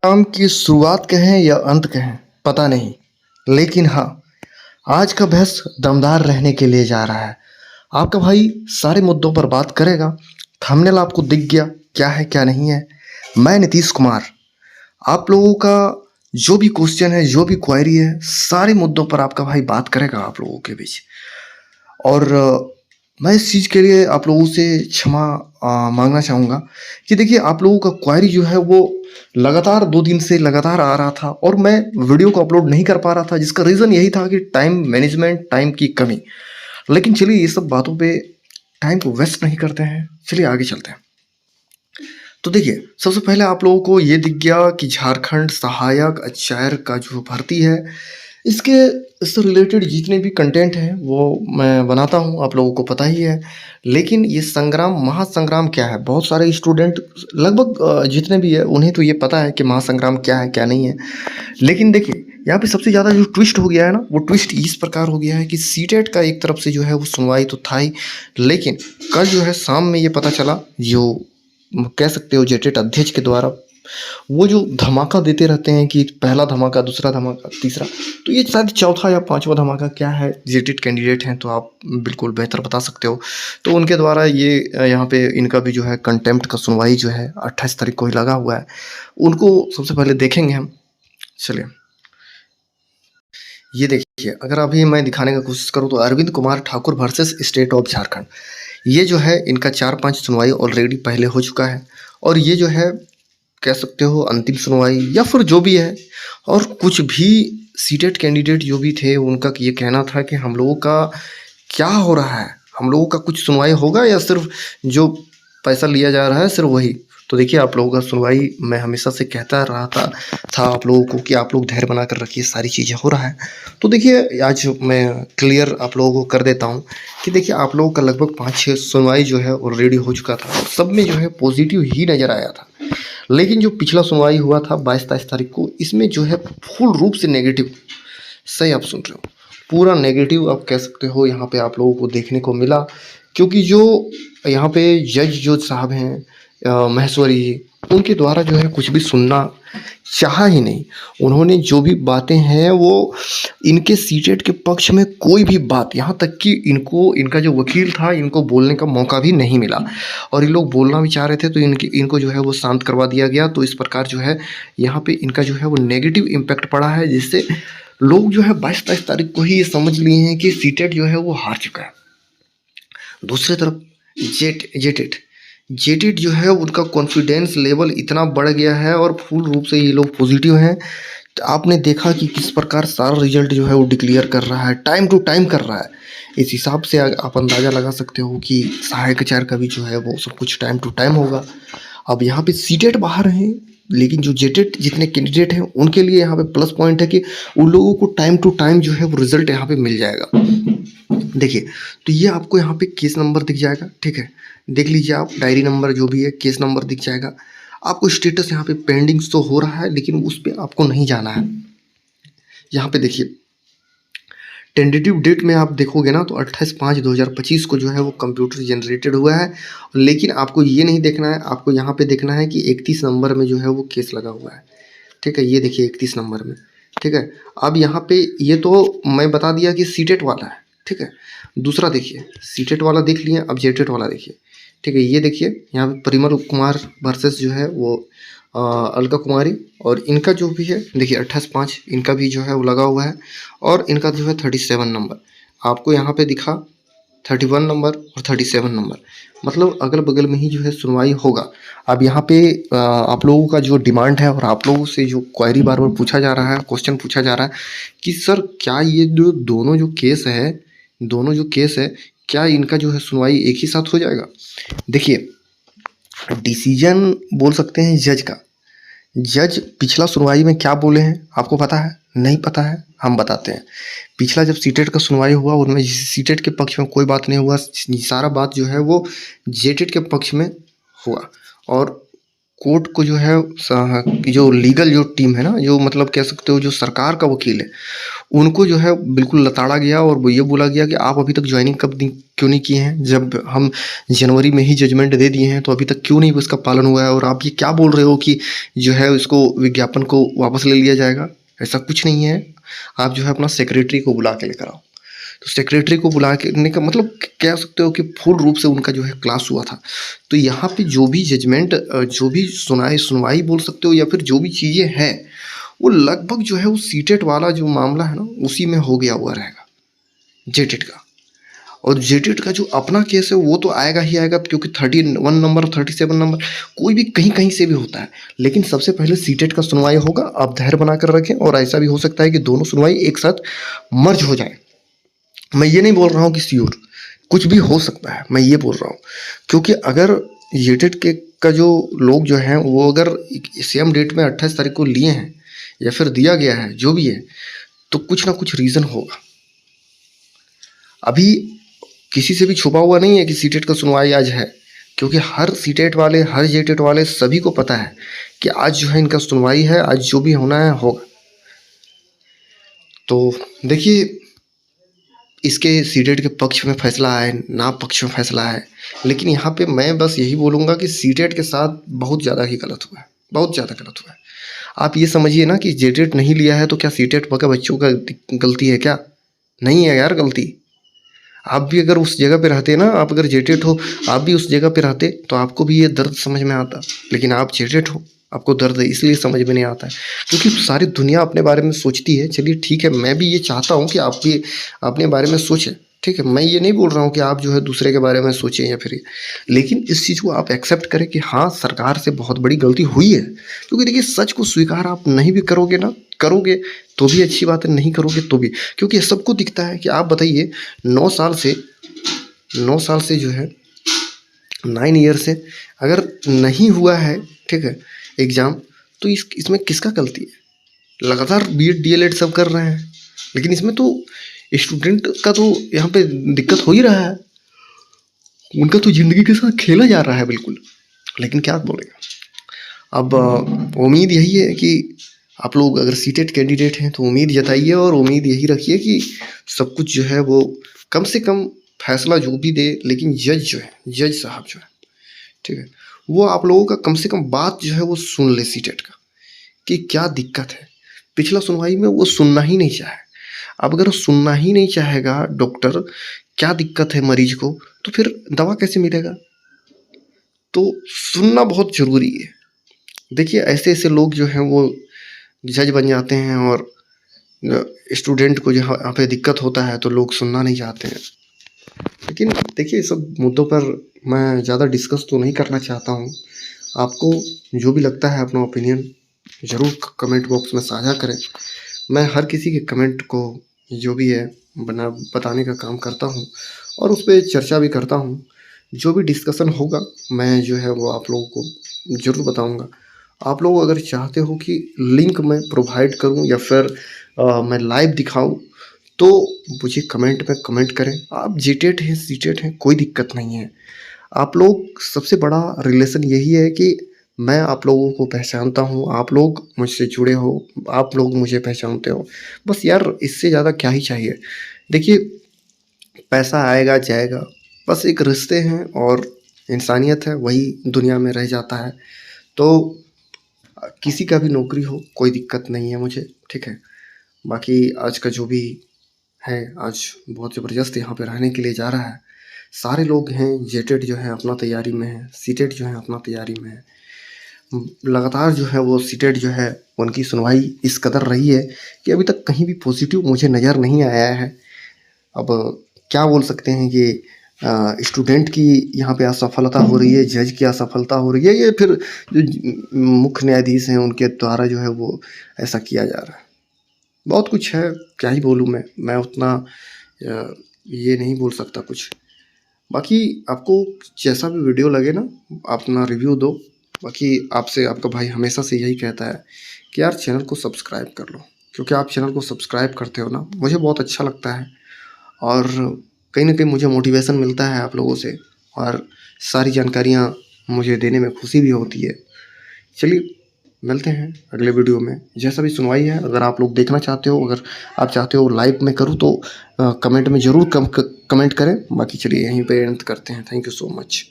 काम की शुरुआत कहें या अंत कहें, पता नहीं। लेकिन हाँ, आज का बहस दमदार रहने के लिए जा रहा है। आपका भाई सारे मुद्दों पर बात करेगा। थंबनेल आपको दिख गया, क्या है क्या नहीं है। मैं नीतीश कुमार, आप लोगों का जो भी क्वेश्चन है, जो भी क्वेरी है, सारे मुद्दों पर आपका भाई बात करेगा आप लोगों के बीच। और मैं इस चीज़ के लिए आप लोगों से क्षमा मांगना चाहूँगा कि देखिए, आप लोगों का क्वेरी जो है वो लगातार 2 दिन से लगातार आ रहा था और मैं वीडियो को अपलोड नहीं कर पा रहा था, जिसका रीज़न यही था कि टाइम मैनेजमेंट, टाइम की कमी। लेकिन चलिए, ये सब बातों पे टाइम को वेस्ट नहीं करते हैं, चलिए आगे चलते हैं। तो देखिए, सबसे पहले आप लोगों को ये दिख गया कि झारखंड सहायक आचार्य का जो भर्ती है, इसके इससे रिलेटेड जितने भी कंटेंट हैं वो मैं बनाता हूँ, आप लोगों को पता ही है। लेकिन ये संग्राम, महासंग्राम क्या है, बहुत सारे स्टूडेंट लगभग जितने भी है उन्हें तो ये पता है कि महासंग्राम क्या है क्या नहीं है। लेकिन देखिए, यहाँ पे सबसे ज़्यादा जो ट्विस्ट हो गया है ना, वो ट्विस्ट इस प्रकार हो गया है कि सीटेट का एक तरफ से जो है वो सुनवाई तो था ही, लेकिन कल जो है शाम में ये पता चला, जो कह सकते हो जेटेट अध्यक्ष के द्वारा, वो जो धमाका देते रहते हैं कि पहला धमाका, दूसरा धमाका, तीसरा, तो ये शायद चौथा या पांचवा धमाका क्या है, जेटेट कैंडिडेट हैं तो आप बिल्कुल बेहतर बता सकते हो। तो उनके द्वारा ये यहाँ पे इनका भी जो है कंटेम्प्ट का सुनवाई जो है 28 तारीख को ही लगा हुआ है। उनको सबसे पहले देखेंगे हम। चलिए, ये देखिए, अगर अभी मैं दिखाने का कोशिश करूँ तो Arvind Kumar Thakur versus state of Jharkhand, ये जो है इनका 4-5 सुनवाई ऑलरेडी पहले हो चुका है। और ये जो है, कह सकते हो अंतिम सुनवाई या फिर जो भी है। और कुछ भी सीटेट कैंडिडेट जो भी थे, उनका ये कहना था कि हम लोगों का क्या हो रहा है, हम लोगों का कुछ सुनवाई होगा या सिर्फ जो पैसा लिया जा रहा है सिर्फ वही। तो देखिए, आप लोगों का सुनवाई मैं हमेशा से कहता रहा था आप लोगों को कि आप लोग धैर्य बना कर रखिए, सारी चीज़ें हो रहा है। तो देखिए, आज मैं क्लियर आप लोगों को कर देता हूँ कि देखिए, आप लोगों का लगभग 5-6 सुनवाई जो है ऑलरेडी हो चुका था और सब में जो है पॉजिटिव ही नज़र आया था। लेकिन जो पिछला सुनवाई हुआ था 22-23 तारीख को, इसमें जो है फुल रूप से नेगेटिव, सही आप सुन रहे हो, पूरा नेगेटिव आप कह सकते हो, यहाँ पे आप लोगों को देखने को मिला। क्योंकि जो यहाँ पे जज जो साहब हैं, महेश्वरी जी, उनके द्वारा जो है कुछ भी सुनना चाहा ही नहीं। उन्होंने जो भी बातें हैं वो इनके सीटेट के पक्ष में कोई भी बात, यहाँ तक कि इनको, इनका जो वकील था, इनको बोलने का मौका भी नहीं मिला। और ये लोग बोलना भी चाह रहे थे तो इनको जो है वो शांत करवा दिया गया। तो इस प्रकार जो है यहाँ पे इनका जो है वो नेगेटिव इम्पैक्ट पड़ा है, जिससे लोग जो है 22-23 तारीख को ही ये समझ लिए हैं कि सीटेट जो है वो हार चुका है। दूसरी तरफ जेटेट जेटेट जो है, उनका कॉन्फिडेंस लेवल इतना बढ़ गया है और फुल रूप से ये लोग पॉजिटिव हैं। तो आपने देखा कि किस प्रकार सारा रिजल्ट जो है वो डिक्लेयर कर रहा है, टाइम टू टाइम कर रहा है। इस हिसाब से आप अंदाज़ा लगा सकते हो कि सहायक आचार्य का भी जो है वो सब कुछ टाइम टू टाइम होगा। अब यहाँ पे सीटेट बाहर हैं, लेकिन जो जेटेट जितने कैंडिडेट हैं उनके लिए यहाँ पे प्लस पॉइंट है कि उन लोगों को टाइम टू टाइम जो है वो रिजल्ट यहाँ पे मिल जाएगा। देखिए, तो ये आपको यहाँ पे केस नंबर दिख जाएगा, ठीक है, देख लीजिए आप, डायरी नंबर जो भी है, केस नंबर दिख जाएगा आपको। स्टेटस यहाँ पे पेंडिंग तो हो रहा है, लेकिन उस पर आपको नहीं जाना है। यहाँ पे देखिए, टेंटेटिव डेट में आप देखोगे ना तो 28/5/2025 को जो है वो कंप्यूटर जनरेटेड हुआ है। लेकिन आपको ये नहीं देखना है, आपको यहाँ पे देखना है कि 31 नंबर में जो है वो केस लगा हुआ है, ठीक है, ये देखिए 31 नंबर में, ठीक है। अब यहाँ पे ये तो मैं बता दिया कि सीटेट वाला है, ठीक है। दूसरा देखिए, सीटेट वाला देख लिए, अब जेटेट वाला देखिए, ठीक है। ये देखिए, यहाँ पे परिमल कुमार वर्सेस जो है वो अलका कुमारी, और इनका जो भी है देखिए 28/5 इनका भी जो है वो लगा हुआ है। और इनका जो है 37 नंबर आपको यहाँ पे दिखा, 31 नंबर और 37 नंबर, मतलब अगल बगल में ही जो है सुनवाई होगा। अब यहाँ पे आप लोगों का जो डिमांड है और आप लोगों से जो क्वेरी बार बार पूछा जा रहा है, क्वेश्चन पूछा जा रहा है कि सर क्या ये जो दोनों जो केस है, क्या इनका जो है सुनवाई एक ही साथ हो जाएगा। देखिए, डिसीजन बोल सकते हैं जज का। जज पिछला सुनवाई में क्या बोले हैं आपको पता है? नहीं पता है, हम बताते हैं। पिछला जब सीटेट का सुनवाई हुआ, उनमें सीटेट के पक्ष में कोई बात नहीं हुआ, सारा बात जो है वो जेटेट के पक्ष में हुआ। और कोर्ट को जो है जो लीगल जो टीम है ना, जो मतलब कह सकते हो जो सरकार का वकील है, उनको जो है बिल्कुल लताड़ा गया और वो ये बोला गया कि आप अभी तक ज्वाइनिंग क्यों नहीं किए हैं, जब हम जनवरी में ही जजमेंट दे दिए हैं तो अभी तक क्यों नहीं उसका पालन हुआ है, और आप ये क्या बोल रहे हो कि जो है इसको विज्ञापन को वापस ले लिया जाएगा। ऐसा कुछ नहीं है, आप जो है अपना सेक्रेटरी को बुला के लेकर आओ। तो सेक्रेटरी को बुला के ने का मतलब कह सकते हो कि पूर्ण रूप से उनका जो है क्लास हुआ था। तो यहाँ पे जो भी जजमेंट जो भी सुनवाई बोल सकते हो या फिर जो भी चीज़ें हैं, वो लगभग जो है वो सीटेट वाला जो मामला है ना, उसी में हो गया हुआ रहेगा, जेटेट का। और जेटेट का जो अपना केस है वो तो आएगा ही आएगा, क्योंकि 31 नंबर 37 नंबर कोई भी कहीं कहीं से भी होता है। लेकिन सबसे पहले सीटेट का सुनवाई होगा, आप धैर्य बना कर रखें, और ऐसा भी हो सकता है कि दोनों सुनवाई एक साथ मर्ज हो जाए। मैं ये नहीं बोल रहा हूँ कि श्योर, कुछ भी हो सकता है, मैं ये बोल रहा हूँ क्योंकि अगर जेटेट के का जो लोग जो हैं वो अगर सेम डेट में 28 तारीख को लिए हैं या फिर दिया गया है जो भी है, तो कुछ ना कुछ रीज़न होगा। अभी किसी से भी छुपा हुआ नहीं है कि सीटेट का सुनवाई आज है, क्योंकि हर सीटेट वाले हर जेटेट वाले सभी को पता है कि आज जो है इनका सुनवाई है, आज जो भी होना है होगा। तो देखिए, इसके सीटेट के पक्ष में फैसला आए ना पक्ष में फैसला आए, लेकिन यहाँ पे मैं बस यही बोलूँगा कि सीटेट के साथ बहुत ज़्यादा ही गलत हुआ है, बहुत ज़्यादा गलत हुआ है। आप ये समझिए ना कि जेटेट नहीं लिया है तो क्या सीटेट का बच्चों का गलती है क्या? नहीं है यार गलती। आप भी अगर उस जगह पे रहते ना, आप अगर जेटेट हो, आप भी उस जगह पे रहते तो आपको भी ये दर्द समझ में आता। लेकिन आप जेटेट हो, आपको दर्द है इसलिए समझ में नहीं आता है, क्योंकि सारी दुनिया अपने बारे में सोचती है। चलिए ठीक है, मैं भी ये चाहता हूँ कि आप भी अपने बारे में सोचें, ठीक है। मैं ये नहीं बोल रहा हूँ कि आप जो है दूसरे के बारे में सोचें या फिर लेकिन इस चीज़ को आप एक्सेप्ट करें कि हाँ, सरकार से बहुत बड़ी गलती हुई है। क्योंकि देखिए, सच को स्वीकार आप नहीं भी करोगे ना, करोगे तो भी अच्छी बात है, नहीं करोगे तो भी, क्योंकि सबको दिखता है कि आप बताइए 9 साल से 9 साल से जो है 9 ईयर से अगर नहीं हुआ है, ठीक है, एग्ज़ाम, तो इसमें किसका गलती है? लगातार बीएड डीएलएड सब कर रहे हैं, लेकिन इसमें तो स्टूडेंट का तो यहाँ पे दिक्कत हो ही रहा है, उनका तो ज़िंदगी के साथ खेला जा रहा है बिल्कुल। लेकिन क्या बोलेगा, अब उम्मीद यही है कि आप लोग अगर सीटेट कैंडिडेट हैं तो उम्मीद जताइए, और उम्मीद यही रखिए कि सब कुछ जो है वो कम से कम फैसला जो भी दे, लेकिन जज जो है, जज साहब जो है, ठीक है, वो आप लोगों का कम से कम बात जो है वो सुन ले सीटेट का, कि क्या दिक्कत है। पिछला सुनवाई में वो सुनना ही नहीं चाहे। अब अगर सुनना ही नहीं चाहेगा डॉक्टर, क्या दिक्कत है मरीज को, तो फिर दवा कैसे मिलेगा? तो सुनना बहुत ज़रूरी है। देखिए, ऐसे-ऐसे लोग जो हैं वो जज बन जाते हैं, और स्टूडेंट को जहाँ पे दिक्कत होता है तो लोग सुनना नहीं चाहते हैं। लेकिन देखिए, सब मुद्दों पर मैं ज़्यादा डिस्कस तो नहीं करना चाहता हूँ। आपको जो भी लगता है अपना ओपिनियन ज़रूर कमेंट बॉक्स में साझा करें। मैं हर किसी के कमेंट को जो भी है बताने का काम करता हूँ, और उस पे चर्चा भी करता हूँ। जो भी डिस्कशन होगा मैं जो है वो आप लोगों को ज़रूर बताऊँगा। आप लोग अगर चाहते हो कि लिंक मैं प्रोवाइड करूँ या फिर मैं लाइव दिखाऊँ, तो मुझे कमेंट में कमेंट करें। आप जीटेट हैं, सीटेट हैं, कोई दिक्कत नहीं है। आप लोग सबसे बड़ा रिलेशन यही है कि मैं आप लोगों को पहचानता हूँ, आप लोग मुझसे जुड़े हो, आप लोग मुझे पहचानते हो। बस यार, इससे ज़्यादा क्या ही चाहिए। देखिए, पैसा आएगा जाएगा, बस एक रिश्ते हैं और इंसानियत है, वही दुनिया में रह जाता है। तो किसी का भी नौकरी हो, कोई दिक्कत नहीं है मुझे, ठीक है। बाकी आज का जो भी है, आज बहुत ज़बरदस्त यहाँ पे रहने के लिए जा रहा है। सारे लोग हैं, जेटेट जो है अपना तैयारी में है, सीटेट जो है अपना तैयारी में है। लगातार जो है वो सीटेट जो है उनकी सुनवाई इस कदर रही है कि अभी तक कहीं भी पॉजिटिव मुझे नज़र नहीं आया है। अब क्या बोल सकते हैं कि स्टूडेंट की यहाँ पे असफलता हो रही है, जज की असफलता हो रही है, या फिर जो मुख्य न्यायाधीश हैं उनके द्वारा जो है वो ऐसा किया जा रहा है। बहुत कुछ है, क्या ही बोलूँ मैं उतना ये नहीं बोल सकता कुछ। बाकी आपको जैसा भी वीडियो लगे ना, आप अपना रिव्यू दो। बाकी आपसे आपका भाई हमेशा से यही कहता है कि यार चैनल को सब्सक्राइब कर लो, क्योंकि आप चैनल को सब्सक्राइब करते हो ना, मुझे बहुत अच्छा लगता है, और कहीं न कहीं मुझे मोटिवेशन मिलता है आप लोगों से, और सारी जानकारियाँ मुझे देने में खुशी भी होती है। चलिए मिलते हैं अगले वीडियो में। जैसा भी सुनवाई है, अगर आप लोग देखना चाहते हो, अगर आप चाहते हो लाइव में करूँ तो कमेंट में ज़रूर कमेंट करें। बाकी चलिए यहीं पे एंड करते हैं। Thank you so much.